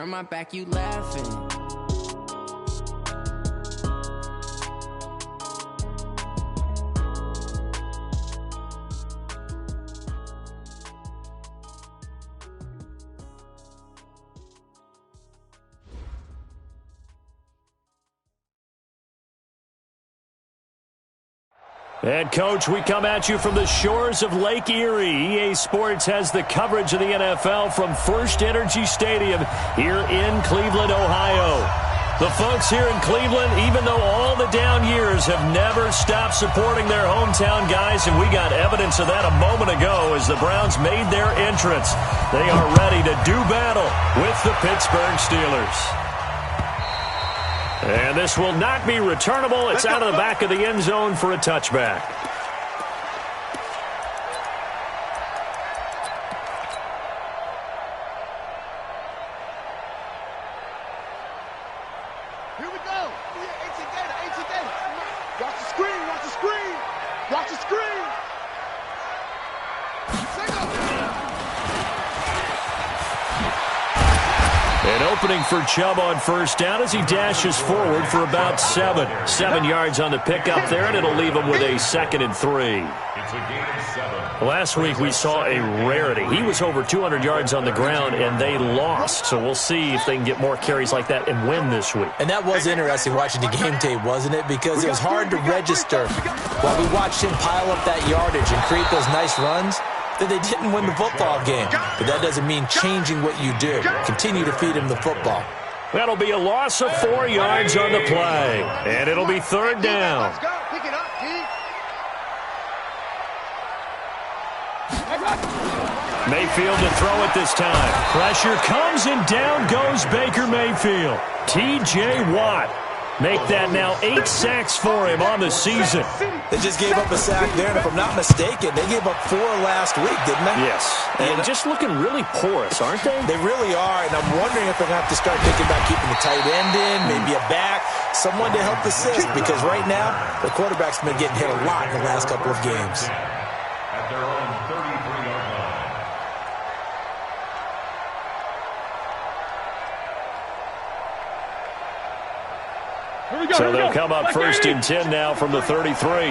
turn my back, you laughing. And, Coach, we come at you from the shores of Lake Erie. EA Sports has the coverage of the NFL from First Energy Stadium here in Cleveland, Ohio. The folks here in Cleveland, even though all the down years, have never stopped supporting their hometown guys, and we got evidence of that a moment ago as the Browns made their entrance. They are ready to do battle with the Pittsburgh Steelers. And this will not be returnable. It's out of the back of the end zone for a touchback. Here we go. Watch the screen. Watch the screen. Watch the screen. An opening for Chubb on first down as he dashes forward for about 7 yards on the pickup there, and it'll leave him with a 2nd and 3. Last week we saw a rarity. He was over 200 yards on the ground, and they lost. So we'll see if they can get more carries like that and win this week. And that was interesting watching the game tape, wasn't it? Because it was hard to register while we watched him pile up that yardage and create those nice runs, that they didn't win the football game. But that doesn't mean changing what you do. Continue to feed him the football. That'll be a loss of 4 yards on the play. And it'll be 3rd down. Mayfield to throw it this time. Pressure comes and down goes Baker Mayfield. T.J. Watt. Make that now 8 sacks for him on the season. They just gave up a sack there, and if I'm not mistaken, they gave up 4 last week, didn't they? Yes. And just looking really porous, aren't they? They really are, and I'm wondering if they're going to have to start thinking about keeping the tight end in, maybe a back, someone to help assist, because right now, the quarterback's been getting hit a lot in the last couple of games. At their own 33-yard line. So they'll come up 1st and 10 now from the 33.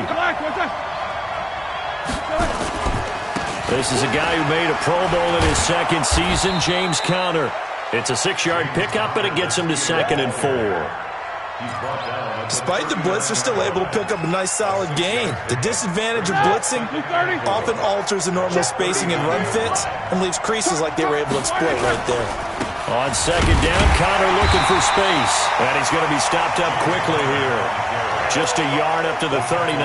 This is a guy who made a Pro Bowl in his 2nd season, James Conner. It's a 6-yard pickup, and it gets him to 2nd and 4. Despite the blitz, they're still able to pick up a nice, solid gain. The disadvantage of blitzing often alters the normal spacing and run fits and leaves creases like they were able to exploit right there. On 2nd down, Conner looking for space. And he's going to be stopped up quickly here. Just a yard up to the 39.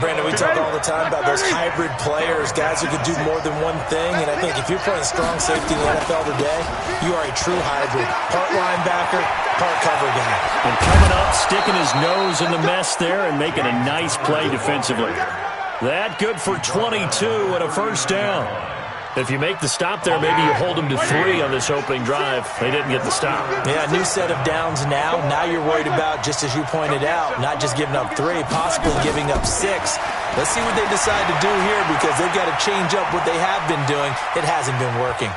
Brandon, we talk all the time about those hybrid players, guys who could do more than one thing. And I think if you're playing strong safety in the NFL today, you are a true hybrid. Part linebacker, part cover guy. And coming up, sticking his nose in the mess there and making a nice play defensively. That good for 22 and a 1st down. If you make the stop there, maybe you hold them to 3 on this opening drive. They didn't get the stop. Yeah, new set of downs now. Now you're worried about, just as you pointed out, not just giving up 3, possibly giving up 6. Let's see what they decide to do here, because they've got to change up what they have been doing. It hasn't been working.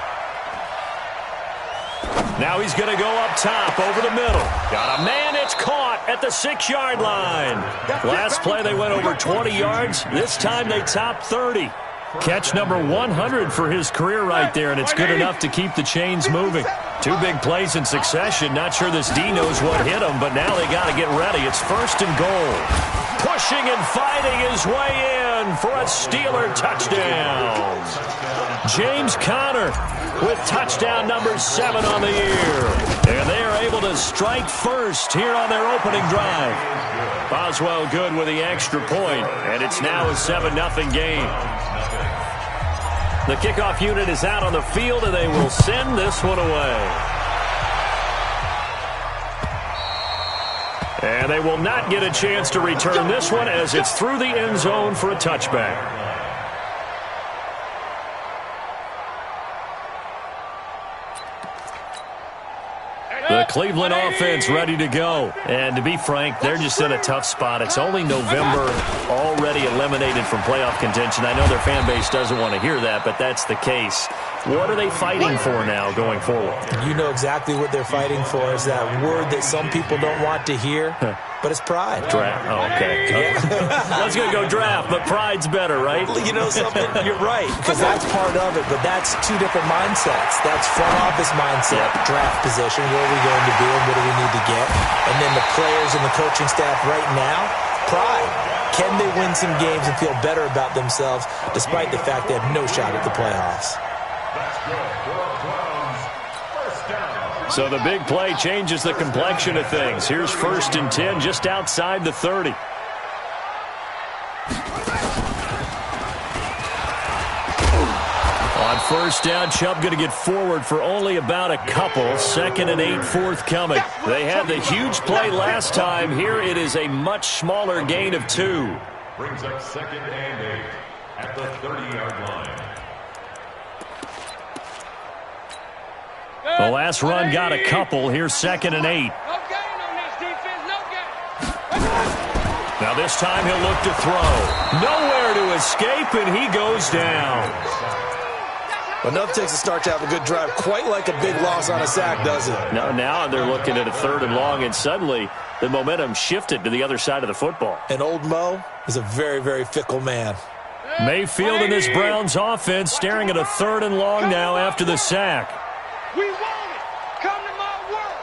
Now he's going to go up top over the middle. Got a man. It's caught at the 6-yard line. Last play they went over 20 yards. This time they topped 30. Catch number 100 for his career right there, and it's good enough to keep the chains moving. 2 big plays in succession. Not sure this D knows what hit him, but now they got to get ready. It's 1st and goal. Pushing and fighting his way in for a Steeler touchdown. James Conner with touchdown number 7 on the year. And they are able to strike first here on their opening drive. Boswell good with the extra point, and it's now a 7-0 game. The kickoff unit is out on the field, and they will send this one away. And they will not get a chance to return this one as it's through the end zone for a touchback. The Cleveland offense ready to go. And to be frank, they're just in a tough spot. It's only November, already eliminated from playoff contention. I know their fan base doesn't want to hear that, but that's the case. What are they fighting for now going forward? You know exactly what they're fighting for. Is that word that some people don't want to hear, but it's pride. Draft. Oh, okay. Yeah. I was going to go draft, but pride's better, right? You know something? You're right, because that's part of it, but that's two different mindsets. That's front office mindset, draft position, where are we going to be and what do we need to get? And then the players and the coaching staff right now, pride. Can they win some games and feel better about themselves despite the fact they have no shot at the playoffs? So the big play changes the complexion of things. Here's 1st and 10 just outside the 30. On 1st down, Chubb going to get forward for only about a couple. 2nd and 8 forthcoming. They had the huge play last time. Here it is a much smaller gain of 2. Brings up 2nd and 8 at the 30-yard line. The last run got a couple. Here's 2nd and 8. No gain on this defense. No gain. Now this time he'll look to throw. Nowhere to escape, and he goes down. Enough takes a start to have a good drive. Quite like a big loss on a sack, does it? No, now they're looking at a 3rd and long, and suddenly the momentum shifted to the other side of the football. And old Mo is a very, very fickle man. Mayfield and this Browns offense staring at a 3rd and long now after the sack. We want it. Come to my world.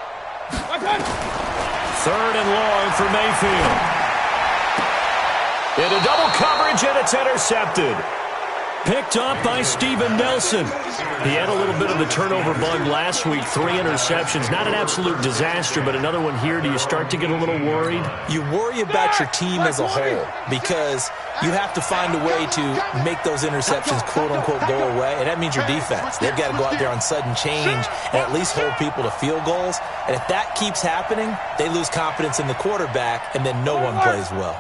3rd and long for Mayfield. Into double coverage, and it's intercepted. Picked up by Steven Nelson. He had a little bit of the turnover bug last week. 3 interceptions. Not an absolute disaster, but another one here. Do you start to get a little worried? You worry about your team as a whole because you have to find a way to make those interceptions, quote-unquote, go away, and that means your defense. They've got to go out there on sudden change and at least hold people to field goals. And if that keeps happening, they lose confidence in the quarterback, and then no one plays well.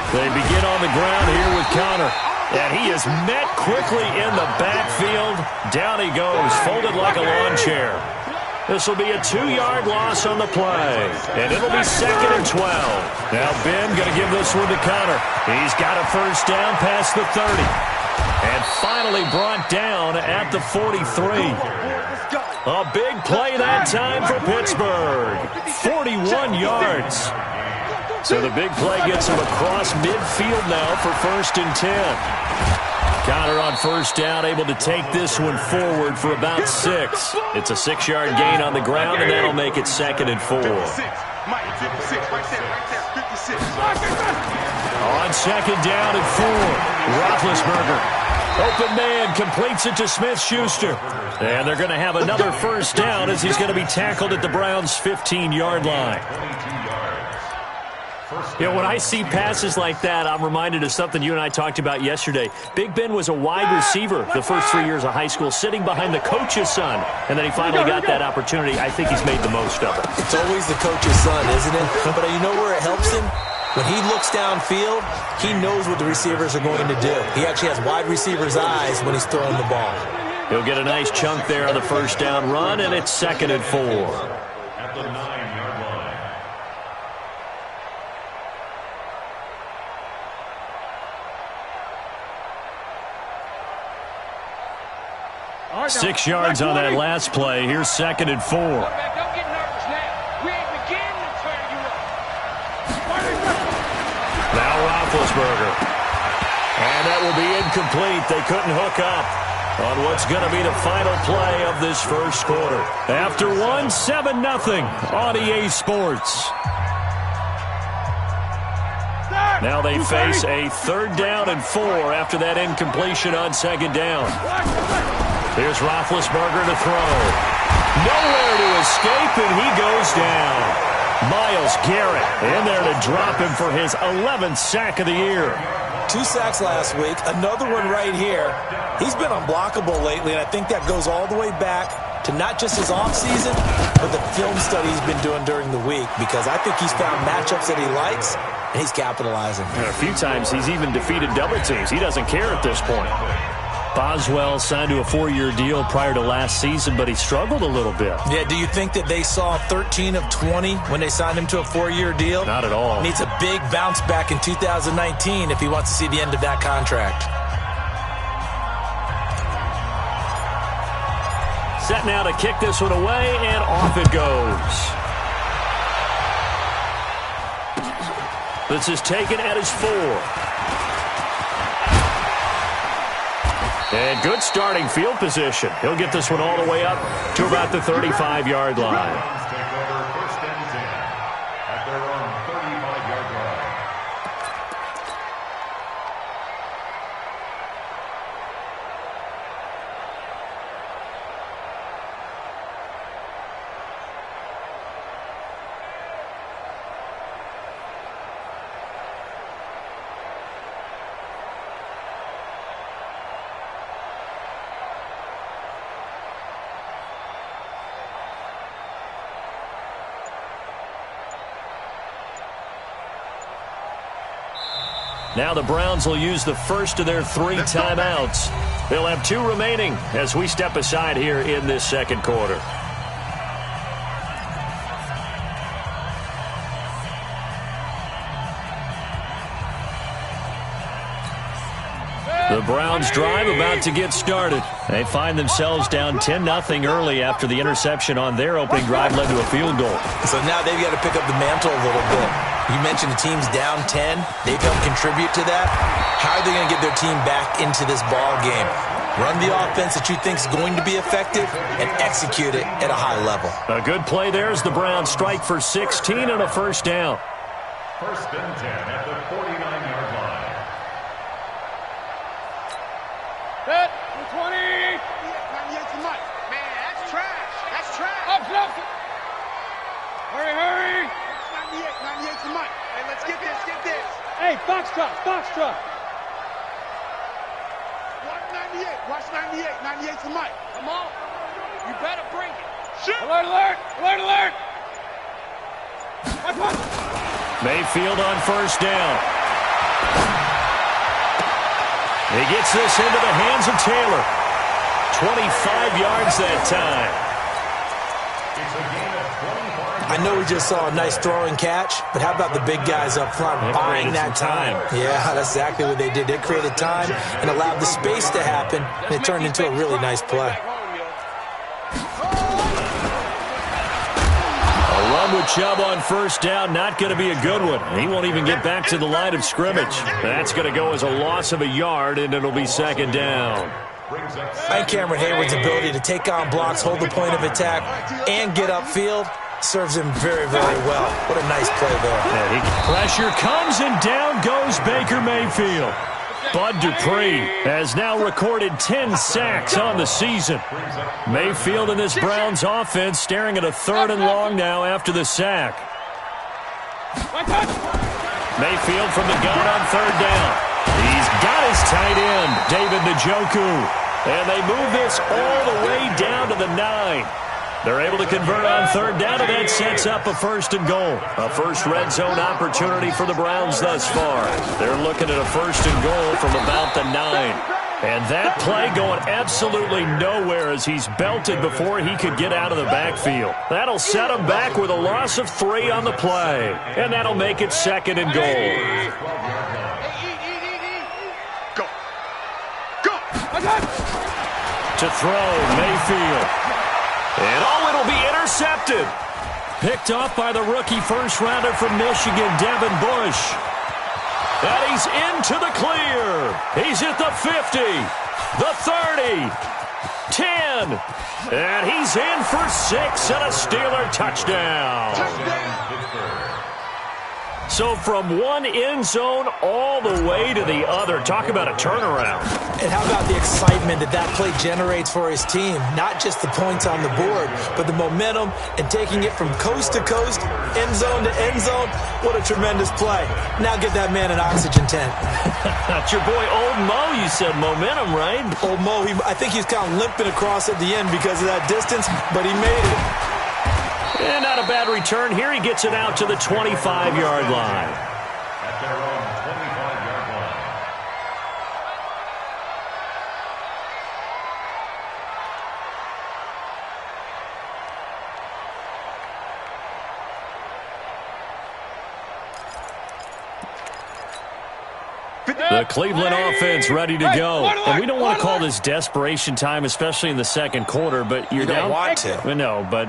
They begin on the ground here with Connor. And he is met quickly in the backfield. Down he goes, folded like a lawn chair. This will be a 2-yard loss on the play. And it'll be 2nd and 12. Now Ben going to give this one to Connor. He's got a 1st down past the 30. And finally brought down at the 43. A big play that time for Pittsburgh. 41 yards. So the big play gets him across midfield now for 1st and 10. Connor on 1st down, able to take this one forward for about 6. It's a 6-yard gain on the ground, and that'll make it 2nd and 4. On 2nd down and 4, Roethlisberger. Open man, completes it to Smith-Schuster. And they're going to have another 1st down as he's going to be tackled at the Browns' 15-yard line. You know, when I see passes like that, I'm reminded of something you and I talked about yesterday. Big Ben was a wide receiver the first 3 years of high school, sitting behind the coach's son. And then he finally got that opportunity. I think he's made the most of it. It's always the coach's son, isn't it? But you know where it helps him? When he looks downfield, he knows what the receivers are going to do. He actually has wide receivers' eyes when he's throwing the ball. He'll get a nice chunk there on the 1st down run, and it's 2nd and 4. At the 9-yard line. 6 yards on that last play. Here's 2nd and 4. Don't get nervous now. We ain't beginning to tear you up. Now Roethlisberger. And that will be incomplete. They couldn't hook up on what's going to be the final play of this first quarter. After one, 7-0 on EA Sports. Now they face a 3rd down and 4 after that incompletion on 2nd down. Here's Roethlisberger to throw. Nowhere to escape, and he goes down. Myles Garrett in there to drop him for his 11th sack of the year. 2 sacks last week, another one right here. He's been unblockable lately, and I think that goes all the way back to not just his offseason, but the film study he's been doing during the week, because I think he's found matchups that he likes, and he's capitalizing. And a few times he's even defeated double teams. He doesn't care at this point. Boswell signed to a 4-year deal prior to last season, but he struggled a little bit. Yeah, do you think that they saw 13 of 20 when they signed him to a 4-year deal? Not at all. Needs a big bounce back in 2019 if he wants to see the end of that contract. Set now to kick this one away, and off it goes. This is taken at his 4. And good starting field position. He'll get this one all the way up to about the 35-yard line. Take over 1st and 10 at their own 35-yard line. Now the Browns will use the first of their 3 timeouts. They'll have 2 remaining as we step aside here in this second quarter. The Browns drive about to get started. They find themselves down 10-0 early after the interception on their opening drive led to a field goal. So now they've got to pick up the mantle a little bit. You mentioned the team's down 10. They've helped contribute to that. How are they going to get their team back into this ball game? Run the offense that you think is going to be effective and execute it at a high level. A good play there as the Browns strike for 16 and a first down. 1st and 10 at the 49-yard line. Set. 20. 98 to Mike. Man, that's trash. That's trash. Up. Hurry. 98 to Mike. Hey, let's get this. Hey, Foxtrot. Watch 98. 98 to Mike. Come on. You better bring it. Shoot. Alert. Mayfield on first down. He gets this into the hands of Taylor. 25 yards that time. It's a gain of 25. I know we just saw a nice throwing catch, but how about the big guys up front buying that time? Yeah, that's exactly what they did. They created time and allowed the space to happen, and it turned into a really nice play. A run with Chubb on first down, not going to be a good one. He won't even get back to the line of scrimmage. That's going to go as a loss of a yard, and it'll be second down. And Cameron Hayward's ability to take on blocks, hold the point of attack, and get upfield serves him very, very well. What a nice play there. Pressure comes, and down goes Baker Mayfield. Bud Dupree has now recorded 10 sacks on the season. Mayfield and this Browns offense staring at a 3rd and long now after the sack. Mayfield from the gun on 3rd down. He's got his tight end, David Njoku. And they move this all the way down to the 9. They're able to convert on 3rd down, and that sets up a 1st and goal. A first red zone opportunity for the Browns thus far. They're looking at a 1st and goal from about the 9. And that play going absolutely nowhere as he's belted before he could get out of the backfield. That'll set him back with a loss of 3 on the play. And that'll make it 2nd and goal. To throw, Mayfield. And it'll be intercepted. Picked off by the rookie first-rounder from Michigan, Devin Bush. And he's into the clear. He's at the 50, the 30, 10. And he's in for 6 and a Steeler touchdown. So from one end zone all the way to the other. Talk about a turnaround. And how about the excitement that play generates for his team? Not just the points on the board, but the momentum and taking it from coast to coast, end zone to end zone. What a tremendous play. Now get that man an oxygen tent. That's your boy Old Mo. You said momentum, right? Old Mo, I think he's kind of limping across at the end because of that distance, but he made it. And not a bad return. Here he gets it out to the 25-yard line. At their own 25-yard line. The Cleveland offense ready to go. And we don't want to call this desperation time, especially in the second quarter, but you're down. You don't want to. No, but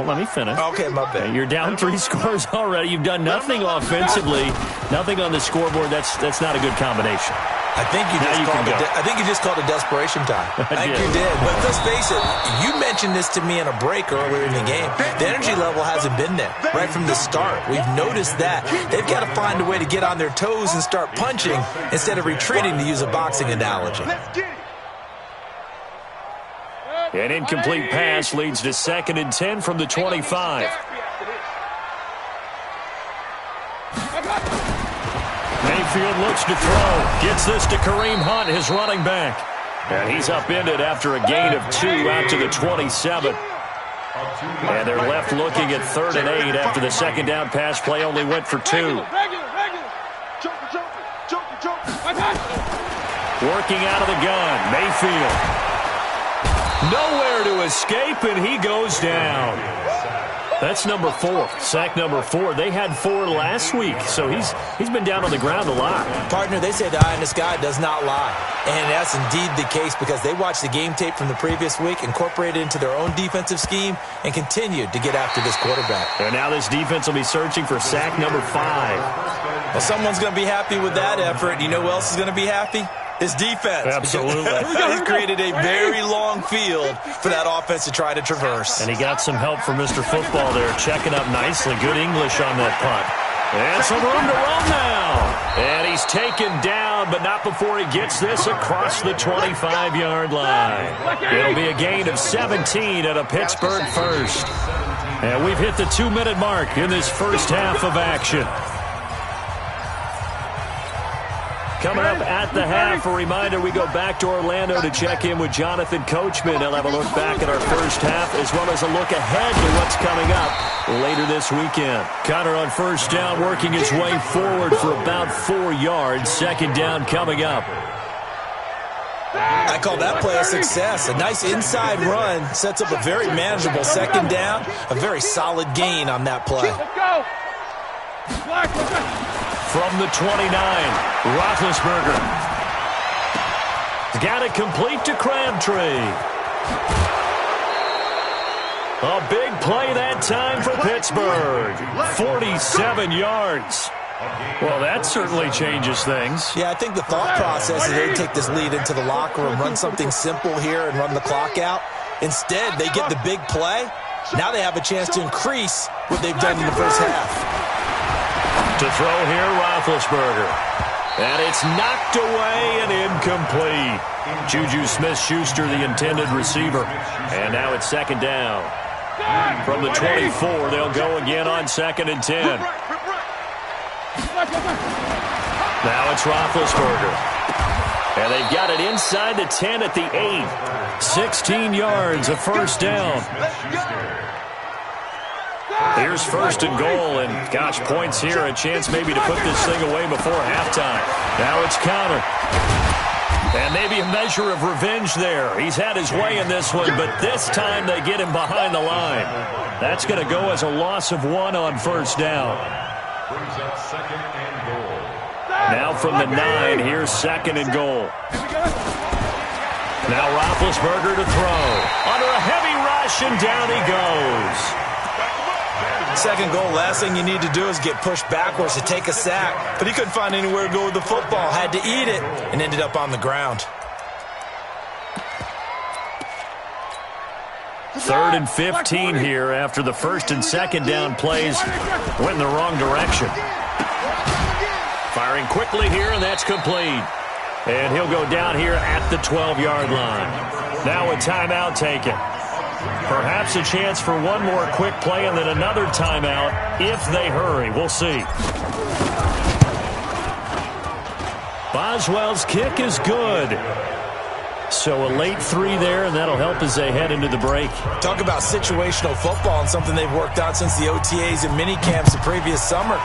let me finish. Okay, my bad. You're down 3 scores already. You've done nothing offensively, nothing on the scoreboard. That's not a good combination. I think you just called it desperation time. I think did. you did. But let's face it, you mentioned this to me in a break earlier in the game. The energy level hasn't been there right from the start. We've noticed that. They've got to find a way to get on their toes and start punching instead of retreating, to use a boxing analogy. An incomplete pass leads to 2nd and 10 from the 25. Mayfield looks to throw. Gets this to Kareem Hunt, his running back. And he's upended after a gain of 2 out to the 27. And they're left looking at 3rd and 8 after the second down pass play only went for 2. Working out of the gun, Mayfield. Nowhere to escape, and he goes down. That's number 4, sack number 4. They had 4 last week, so he's been down on the ground a lot. Partner, they say the eye in the sky does not lie. And that's indeed the case because they watched the game tape from the previous week, incorporated it into their own defensive scheme, and continued to get after this quarterback. And now this defense will be searching for sack number 5. Well, someone's going to be happy with that effort. You know who else is going to be happy? His defense. Absolutely. He's created a very long field for that offense to try to traverse. And he got some help from Mr. Football there, checking up nicely. Good English on that punt. And some room to run now. And he's taken down, but not before he gets this across the 25-yard line. It'll be a gain of 17 at a Pittsburgh first. And we've hit the 2-minute mark in this first half of action. Coming up at the half, a reminder, we go back to Orlando to check in with Jonathan Coachman. He'll have a look back at our first half as well as a look ahead to what's coming up later this weekend. Connor on first down, working his way forward for about 4 yards. Second down coming up. I call that play a success. A nice inside run sets up a very manageable second down. A very solid gain on that play. From the 29, Roethlisberger. Got it complete to Crabtree. A big play that time for Pittsburgh. 47 yards. Well, that certainly changes things. Yeah, I think the thought process is they'd take this lead into the locker room, run something simple here and run the clock out. Instead, they get the big play. Now they have a chance to increase what they've done in the first half. To throw here, Roethlisberger. And it's knocked away and incomplete. Juju Smith-Schuster, the intended receiver. And now it's second down. From the 24, they'll go again on 2nd and 10. Now it's Roethlisberger. And they've got it inside the 10 at the 8. 16 yards, a first down. Here's 1st and goal, and gosh, points here, a chance maybe to put this thing away before halftime. Now it's Connor. And maybe a measure of revenge there. He's had his way in this one, but this time they get him behind the line. That's going to go as a loss of 1 on first down. Brings up 2nd and goal. Now from the 9, here's 2nd and goal. Now Roethlisberger to throw. Under a heavy rush, and down he goes. Second goal, last thing you need to do is get pushed backwards to take a sack. But he couldn't find anywhere to go with the football. Had to eat it and ended up on the ground. 3rd and 15 here after the 1st and 2nd down plays went in the wrong direction. Firing quickly here, and that's complete. And he'll go down here at the 12-yard line. Now a timeout taken. Perhaps a chance for one more quick play and then another timeout if they hurry. We'll see. Boswell's kick is good. So a late 3 there, and that'll help as they head into the break. Talk about situational football and something they've worked on since the OTAs and mini camps the previous summer.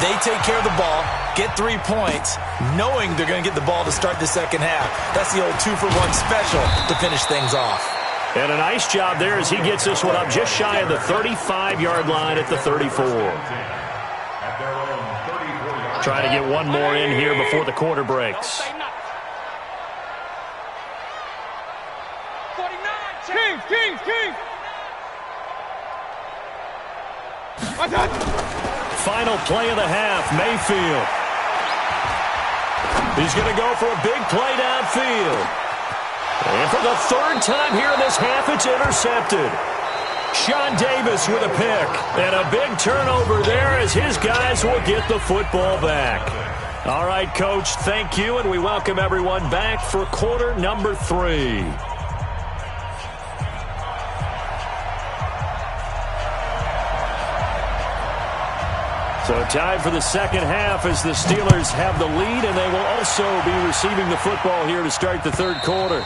They take care of the ball, get 3 points, knowing they're going to get the ball to start the second half. That's the old 2-for-1 special to finish things off. And a nice job there as he gets this one up just shy of the 35-yard line at the 34. Trying to get one more in here before the quarter breaks. Kings! Final play of the half, Mayfield. He's going to go for a big play downfield. And for the third time here in this half, it's intercepted. Sean Davis with a pick. And a big turnover there as his guys will get the football back. All right, Coach, thank you, and we welcome everyone back for quarter number 3. So time for the second half as the Steelers have the lead, and they will also be receiving the football here to start the third quarter.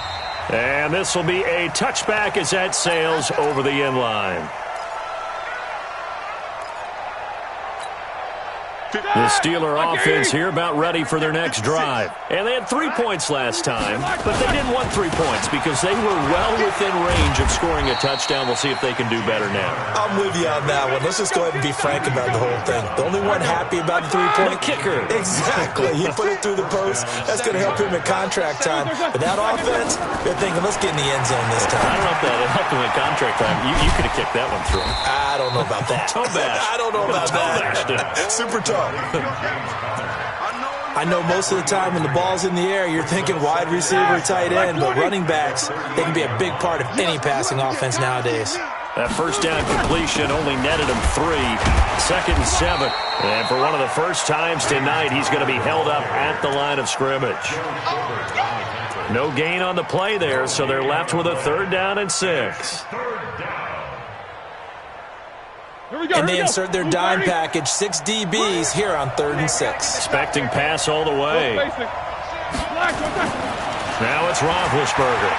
And this will be a touchback as that sails over the end line. The Steeler offense here about ready for their next drive. And they had 3 points last time, but they didn't want 3 points because they were well within range of scoring a touchdown. We'll see if they can do better now. I'm with you on that one. Let's just go ahead and be frank about the whole thing. The only one happy about the 3-point kicker. Exactly. He put it through the post. That's going to help him in contract time. But that offense, they're thinking, let's get in the end zone this time. I don't know if that helped him in contract time. You could have kicked that one through. I don't know about that. I don't know about that. Super tough. I know most of the time when the ball's in the air, you're thinking wide receiver, tight end, but running backs, they can be a big part of any passing offense nowadays. That first down completion only netted him 3. 2nd and 7. And for one of the first times tonight, he's going to be held up at the line of scrimmage. No gain on the play there, so they're left with a 3rd down and 6. And they insert their dime package, 6 DBs here on 3rd and 6. Expecting pass all the way. Now it's Roethlisberger.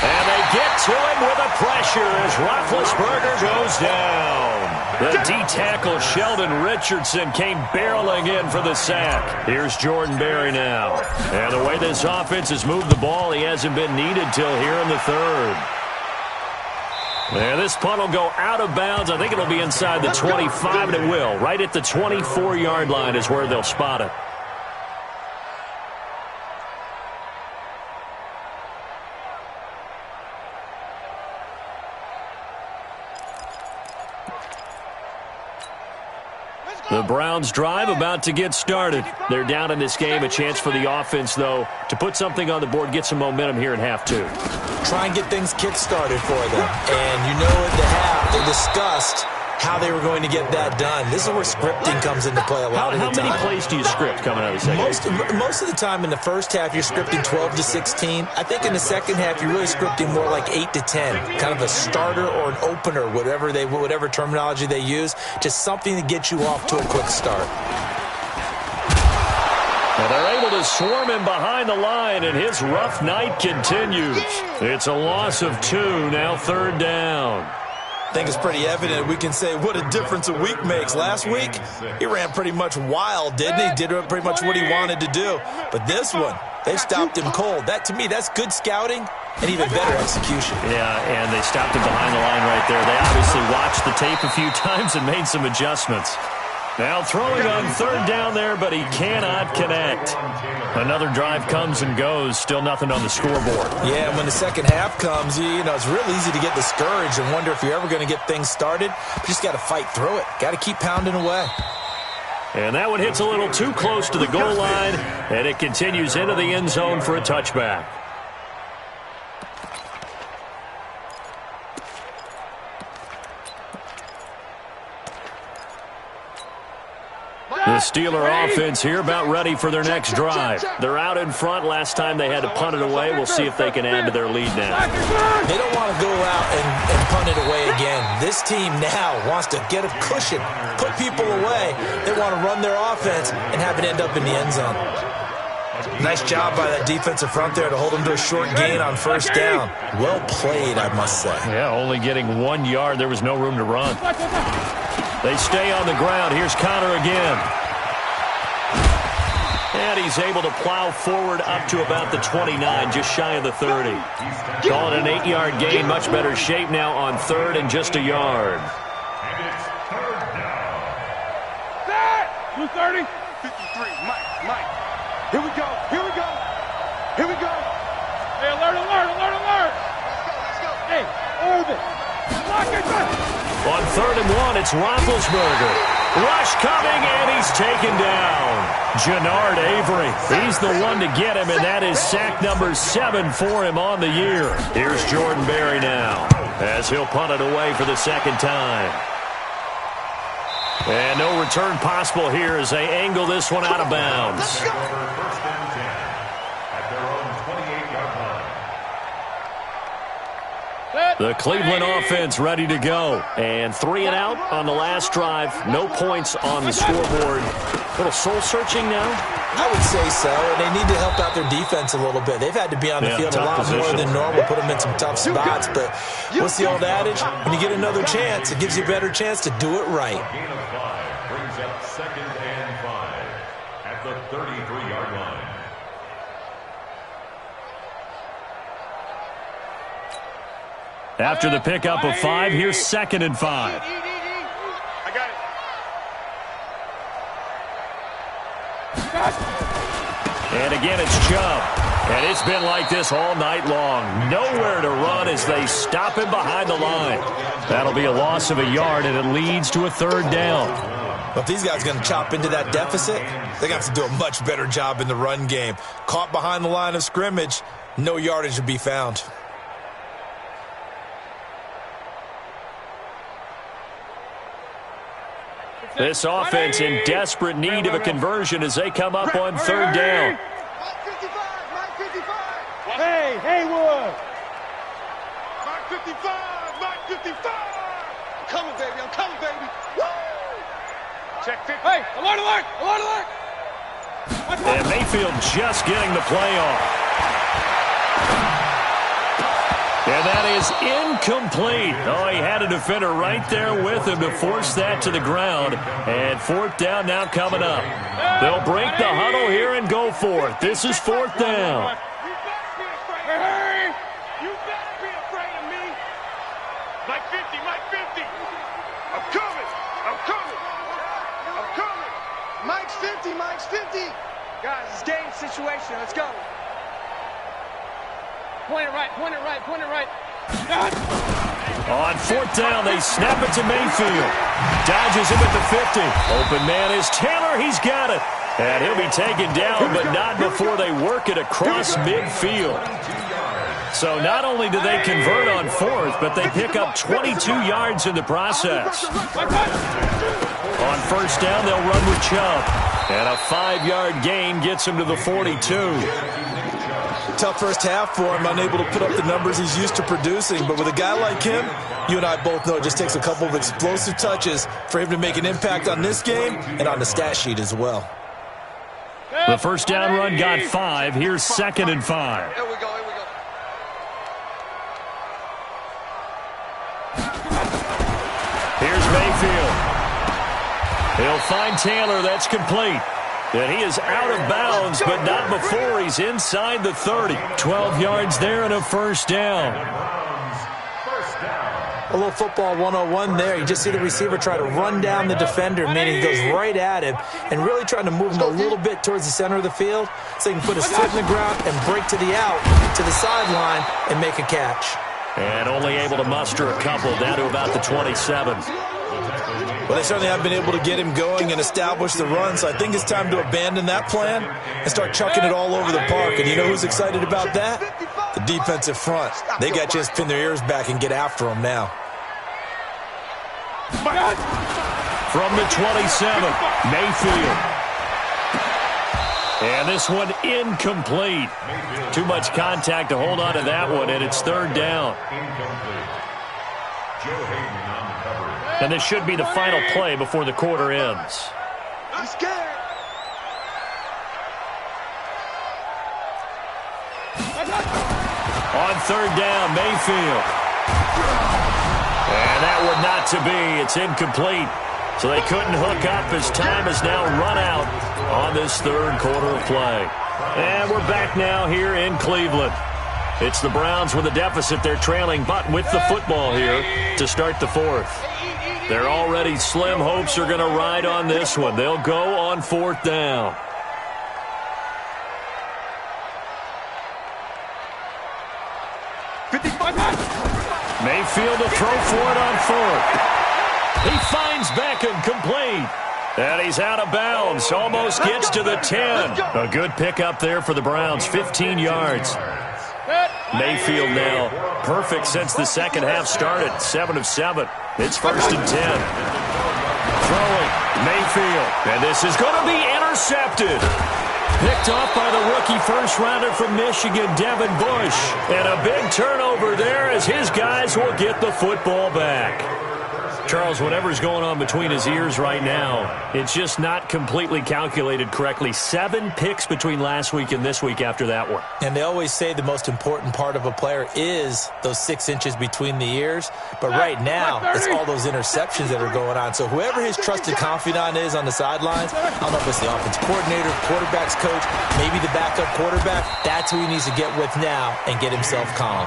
And they get to him with a pressure as Roethlisberger goes down. The D-tackle Sheldon Richardson came barreling in for the sack. Here's Jordan Berry now. And the way this offense has moved the ball, he hasn't been needed till here in the 3rd. And this punt will go out of bounds. I think it'll be inside the 25, and it will. Right at the 24-yard line is where they'll spot it. The Browns drive about to get started. They're down in this game. A chance for the offense, though, to put something on the board, get some momentum here in half 2. Try and get things kick-started for them. And you know at the half, they discussed how they were going to get that done. This is where scripting comes into play a lot of the time. How many plays do you script coming out of the second? Most of the time in the first half, you're scripting 12 to 16. I think in the second half, you're really scripting more like 8 to 10. Kind of a starter or an opener, whatever terminology they use. Just something to get you off to a quick start. Well, they're able to swarm him behind the line, and his rough night continues. It's a loss of 2, now 3rd down. I think it's pretty evident. We can say what a difference a week makes. Last week, he ran pretty much wild, didn't he? Did pretty much what he wanted to do. But this one, they stopped him cold. That, to me, that's good scouting and even better execution. Yeah, and they stopped him behind the line right there. They obviously watched the tape a few times and made some adjustments. Now throwing on 3rd down there, but he cannot connect. Another drive comes and goes. Still nothing on the scoreboard. Yeah, when the second half comes, you know, it's real easy to get discouraged and wonder if you're ever going to get things started. You just got to fight through it. Got to keep pounding away. And that one hits a little too close to the goal line, and it continues into the end zone for a touchback. The Steeler offense here about ready for their next drive. They're out in front. Last time they had to punt it away. We'll see if they can add to their lead now. They don't want to go out and punt it away again. This team now wants to get a cushion, put people away. They want to run their offense and have it end up in the end zone. Nice job by that defensive front there to hold them to a short gain on 1st down. Well played, I must say. Yeah, only getting 1 yard. There was no room to run. They stay on the ground. Here's Connor again. And he's able to plow forward up to about the 29, just shy of the 30. Call it an 8-yard gain. Much better shape now on 3rd and just a yard. And it's 3rd down. 230. 53. Mike. Here we go. Here we go. Hey, alert. Let's go. Hey, Irvin. Lock it back. On 3rd and 1, it's Roethlisberger. Rush coming, and he's taken down. Jannard Avery, he's the one to get him, and that is sack number 7 for him on the year. Here's Jordan Berry now, as he'll punt it away for the second time. And no return possible here as they angle this one out of bounds. First and 10 at their own 28-yard line. The Cleveland offense ready to go. And 3 and out on the last drive. No points on the scoreboard. A little soul-searching now? I would say so, and they need to help out their defense a little bit. They've had to be on the field a lot more than normal, put them in some tough spots. But what's the old adage? When you get another chance, it gives you a better chance to do it right. A gain of 5 brings up 2nd and 5 at the 33-yard line. After the pickup of 5, here's 2nd and 5. I got it. And again, it's Chubb. And it's been like this all night long. Nowhere to run as they stop him behind the line. That'll be a loss of a yard, and it leads to a 3rd down. Well, if these guys are going to chop into that deficit, they're going to have to do a much better job in the run game. Caught behind the line of scrimmage, no yardage to be found. This offense in desperate need of a conversion as they come up on 3rd down. Mike 55. Hey, Haywood. Mike 55. I'm coming, baby. Woo! Check 50. Hey, alert. And Mayfield just getting the play off. And that is incomplete. Oh, he had a defender right there with him to force that to the ground. And 4th down now coming up. They'll break the huddle here and go for it. This is 4th down. Hey, you better be afraid of me. Mike 50. I'm coming. Mike's 50. Guys, it's game situation. Let's go. Point it right. On 4th down, they snap it to Mayfield. Dodges him at the 50. Open man is Taylor. He's got it. And he'll be taken down, but not before they work it across midfield. So not only do they convert on 4th, but they pick up 22 yards in the process. On 1st down, they'll run with Chubb. And a 5-yard gain gets him to the 42. Tough first half for him, unable to put up the numbers he's used to producing. But with a guy like him, you and I both know it just takes a couple of explosive touches for him to make an impact on this game and on the stat sheet as well. The 1st down run got 5. Here's 2nd and 5. Here we go. Here's Mayfield. He'll find Taylor. That's complete. And he is out of bounds, but not before he's inside the 30. 12 yards there and a 1st down. A little football 101 there. You just see the receiver try to run down the defender, meaning he goes right at him and really trying to move him a little bit towards the center of the field so he can put his foot in the ground and break to the out, to the sideline, and make a catch. And only able to muster a couple down to about the 27. Well, they certainly have been able to get him going and establish the run, so I think it's time to abandon that plan and start chucking it all over the park. And you know who's excited about that? The defensive front. They got a chance to pin their ears back and get after him now. From the 27, Mayfield. And this one incomplete. Too much contact to hold on to that one, and it's 3rd down. And this should be the final play before the quarter ends. I'm scared. On 3rd down, Mayfield. And that one not to be. It's incomplete. So they couldn't hook up as time has now run out on this 3rd quarter of play. And we're back now here in Cleveland. It's the Browns with a deficit. They're trailing, but with the football here to start the 4th. Their already slim hopes are going to ride on this one. They'll go on 4th down. Mayfield to throw for it on 4th. He finds Beckham complete. And he's out of bounds. Almost gets to the 10. A good pickup there for the Browns. 15 yards. Mayfield now perfect since the second half started. 7 of 7. It's 1st and 10. Throwing. Mayfield. And this is going to be intercepted. Picked off by the rookie first-rounder from Michigan, Devin Bush. And a big turnover there as his guys will get the football back. Charles, whatever's going on between his ears right now, it's just not completely calculated correctly. 7 picks between last week and this week after that one. And they always say the most important part of a player is those 6 inches between the ears. But right now, it's all those interceptions that are going on. So whoever his trusted confidant is on the sidelines, I don't know if it's the offense coordinator, quarterback's coach, maybe the backup quarterback, that's who he needs to get with now and get himself calm.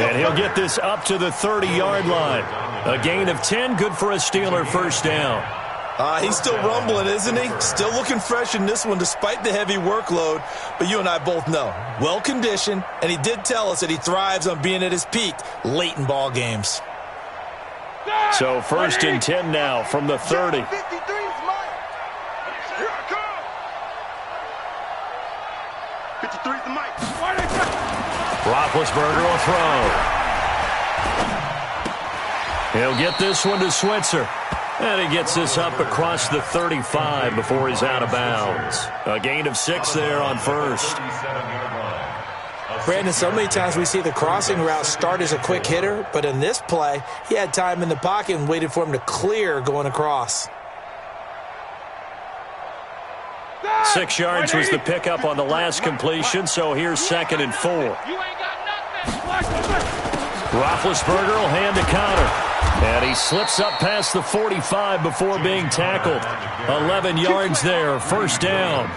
And he'll get this up to the 30-yard line. A gain of 10, good for a Steeler first down. He's still rumbling, isn't he? Still looking fresh in this one despite the heavy workload. But you and I both know, well-conditioned, and he did tell us that he thrives on being at his peak late in ball games. So 1st and 10 now from the 30. Roethlisberger will throw. He'll get this one to Switzer. And he gets this up across the 35 before he's out of bounds. A gain of 6 there on 1st. Brandon, so many times we see the crossing route start as a quick hitter, but in this play, he had time in the pocket and waited for him to clear going across. 6 yards was the pickup on the last completion, so here's 2nd and 4. Roethlisberger will hand to counter. And he slips up past the 45 before being tackled. 11 yards there, 1st down.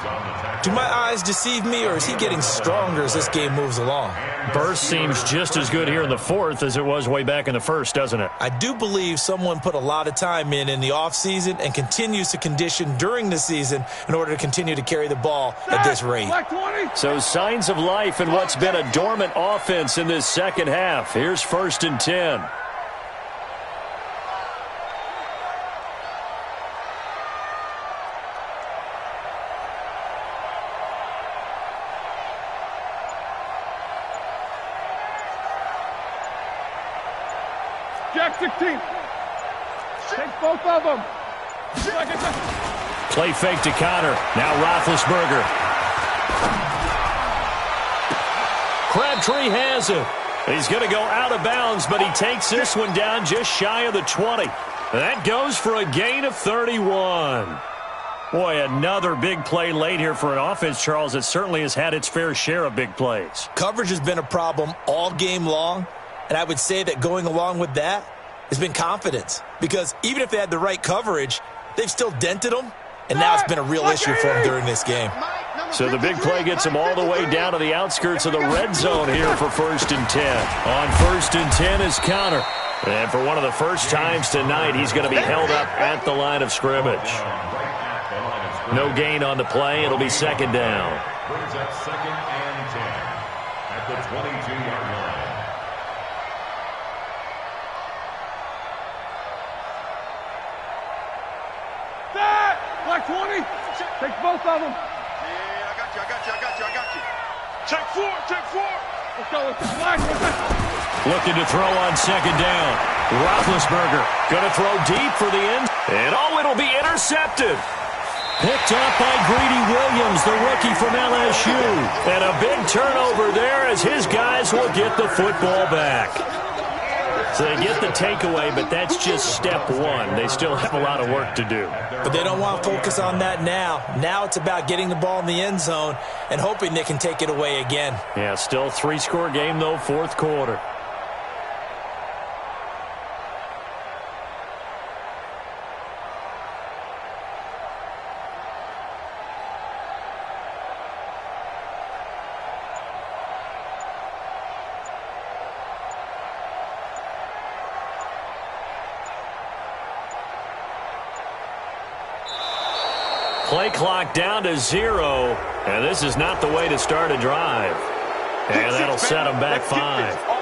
Do my eyes deceive me, or is he getting stronger as this game moves along? Burst seems just as good here in the 4th as it was way back in the 1st, doesn't it? I do believe someone put a lot of time in the offseason and continues to condition during the season in order to continue to carry the ball at this rate. So signs of life in what's been a dormant offense in this second half. Here's 1st and 10. Jack 16. Take both of them. Play fake to counter. Now Roethlisberger. Crabtree has it. He's going to go out of bounds, but he takes this one down just shy of the 20. That goes for a gain of 31. Boy, another big play late here for an offense, Charles, that certainly has had its fair share of big plays. Coverage has been a problem all game long. And I would say that going along with that has been confidence. Because even if they had the right coverage, they've still dented them. And now it's been a real issue for them during this game. So the big play gets them all the way down to the outskirts of the red zone here for 1st and 10. On 1st and 10 is counter. And for one of the first times tonight, he's going to be held up at the line of scrimmage. No gain on the play. It'll be 2nd down. Brings up 2nd and 10 at the 22-yard line. Black 20. Take both of them. Yeah, I got you. Take 4. Let's go. Black. Looking to throw on 2nd down. Roethlisberger going to throw deep for the end. And it'll be intercepted. Picked up by Greedy Williams, the rookie from LSU. And a big turnover there as his guys will get the football back. So they get the takeaway, but that's just step one. They still have a lot of work to do. But they don't want to focus on that now. Now it's about getting the ball in the end zone and hoping they can take it away again. Yeah, still 3-score game, though, 4th quarter. play clock down to 0, and this is not the way to start a drive. And that'll set them back 5.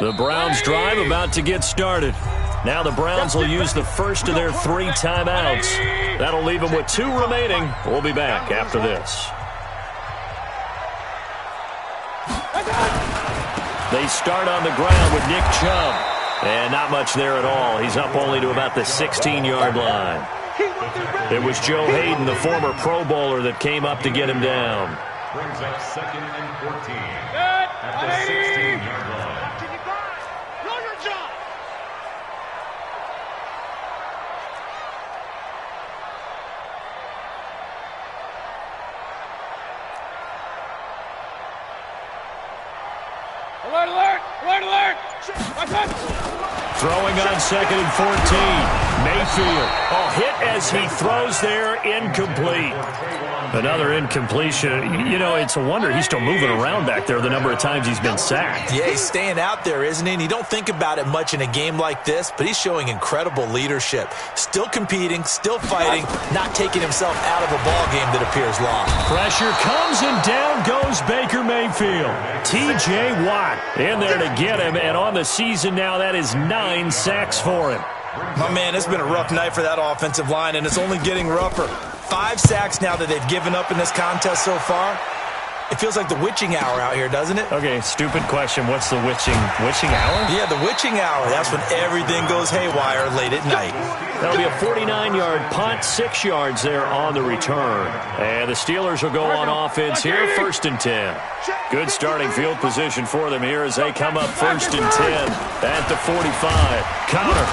The Browns drive about to get started. Now the Browns will use the first of their 3 timeouts. That'll leave them with 2 remaining. We'll be back after this. They start on the ground with Nick Chubb. And not much there at all. He's up only to about the 16-yard line. It was Joe Hayden, the former Pro Bowler, that came up to get him down. Brings up 2nd and 14 at the 16-yard line. Alert, alert! Alert, alert! Throwing on 2nd and 14. Mayfield. Hit as he throws there, incomplete. Another incompletion. You know, it's a wonder he's still moving around back there the number of times he's been sacked. Yeah, he's staying out there, isn't he? And you don't think about it much in a game like this, but he's showing incredible leadership. Still competing, still fighting, not taking himself out of a ball game that appears lost. Pressure comes and down goes Baker Mayfield. T.J. Watt in there to get him, and on the season now, that is 9 sacks for him. My man, it's been a rough night for that offensive line, and it's only getting rougher. 5 sacks now that they've given up in this contest so far. It feels like the witching hour out here, doesn't it? Okay, stupid question. What's the witching hour? Yeah, the witching hour. That's when everything goes haywire late at night. That'll be a 49-yard punt, 6 yards there on the return. And the Steelers will go on offense here, 1st and 10. Good starting field position for them here as they come up 1st and 10 at the 45. Counter.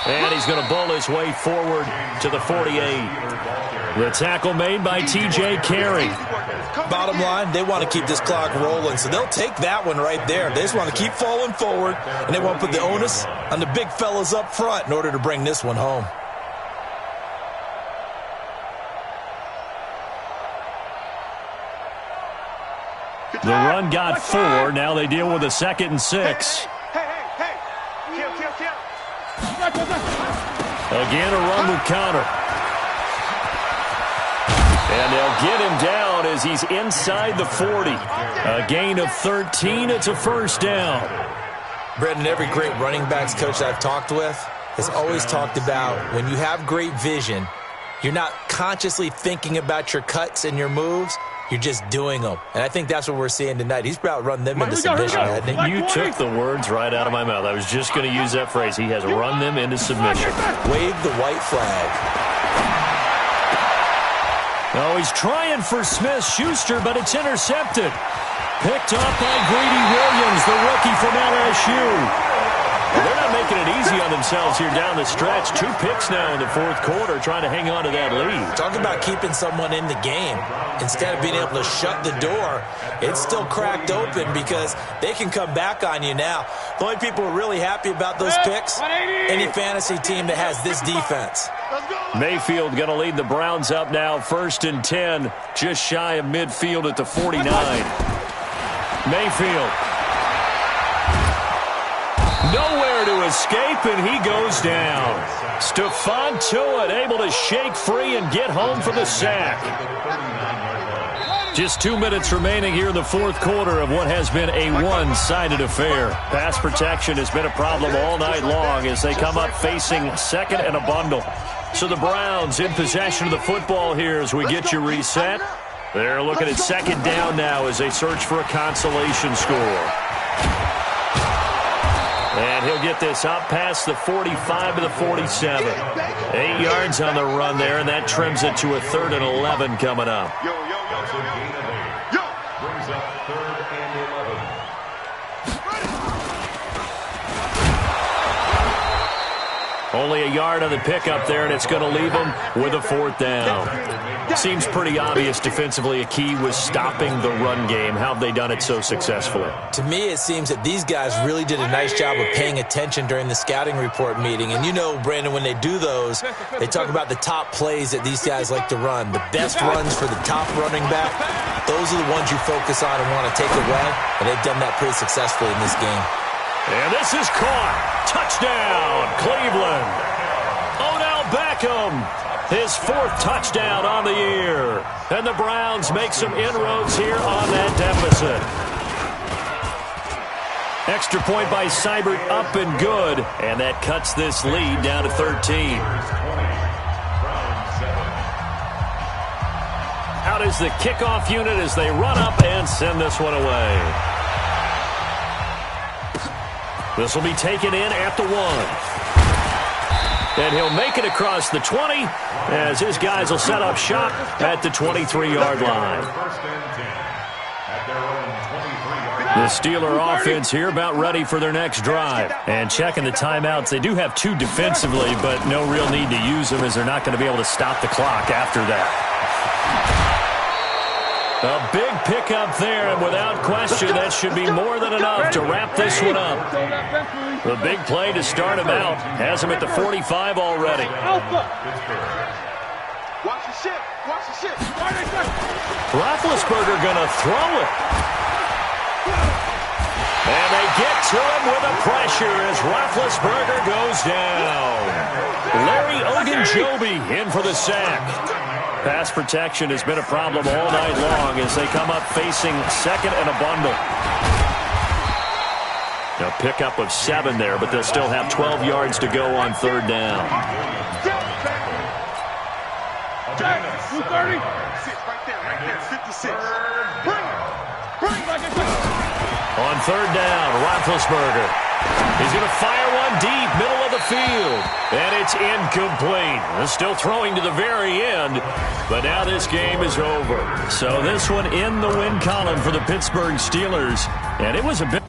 And he's going to bowl his way forward to the 48. The tackle made by T.J. Carey. Bottom line, they want to keep this clock rolling, so they'll take that one right there. They just want to keep falling forward, and they want to put the onus on the big fellas up front in order to bring this one home. The run got 4. Now they deal with a 2nd and 6. Again, a run with counter. And they'll get him down as he's inside the 40. A gain of 13. It's a 1st down. Brendan, every great running backs coach I've talked with has always talked about when you have great vision, you're not consciously thinking about your cuts and your moves. You're just doing them. And I think that's what we're seeing tonight. He's about run them into submission, hasn't he? You took the words right out of my mouth. I was just going to use that phrase. He has run them into submission. Wave the white flag. Oh, he's trying for Smith-Schuster, but it's intercepted. Picked off by Greedy Williams, the rookie from LSU. Well, they're not making it easy on themselves here down the stretch. 2 picks now in the 4th quarter, trying to hang on to that lead. Talk about keeping someone in the game. Instead of being able to shut the door, it's still cracked open because they can come back on you now. The only people who are really happy about those picks, any fantasy team that has this defense. Mayfield going to lead the Browns up now, 1st and 10, just shy of midfield at the 49. Mayfield. Nowhere to escape, and he goes down. Stephon Tuitt able to shake free and get home for the sack. Just 2 minutes remaining here in the 4th quarter of what has been a one-sided affair. Pass protection has been a problem all night long as they come up facing 2nd and a bundle. So the Browns in possession of the football here as we get you reset. They're looking at 2nd down now as they search for a consolation score. And he'll get this up past the 45 to the 47. 8 yards on the run there, and that trims it to a 3rd and 11 coming up. Brings up 3rd and 11. Only a yard on the pickup there, and it's going to leave him with a 4th down. Seems pretty obvious defensively a key was stopping the run game. How have they done it so successfully? To me, it seems that these guys really did a nice job of paying attention during the scouting report meeting. And you know, Brandon, when they do those, they talk about the top plays that these guys like to run. The best runs for the top running back, those are the ones you focus on and want to take away. And they've done that pretty successfully in this game. And this is caught. Touchdown, Cleveland. Odell Beckham, his 4th touchdown on the year. And the Browns make some inroads here on that deficit. Extra point by Seibert, up and good. And that cuts this lead down to 13. Out is the kickoff unit as they run up and send this one away. This will be taken in at the 1. And he'll make it across the 20 as his guys will set up shop at the 23-yard line. The Steeler offense here about ready for their next drive. And checking the timeouts, they do have 2 defensively, but no real need to use them as they're not going to be able to stop the clock after that. A big pickup there, and without question, that should be more than enough to wrap this one up. The big play to start him out has him at the 45 already. Roethlisberger going to throw it. And they get to him with the pressure as Roethlisberger goes down. Larry Ogunjobi in for the sack. Pass protection has been a problem all night long as they come up facing 2nd and a bundle. A pickup of 7 there, but they'll still have 12 yards to go on 3rd down. On 3rd down, Roethlisberger. He's going to fire one deep, middle of the field. And it's incomplete. They're still throwing to the very end. But now this game is over. So this one in the win column for the Pittsburgh Steelers. And it was a bit...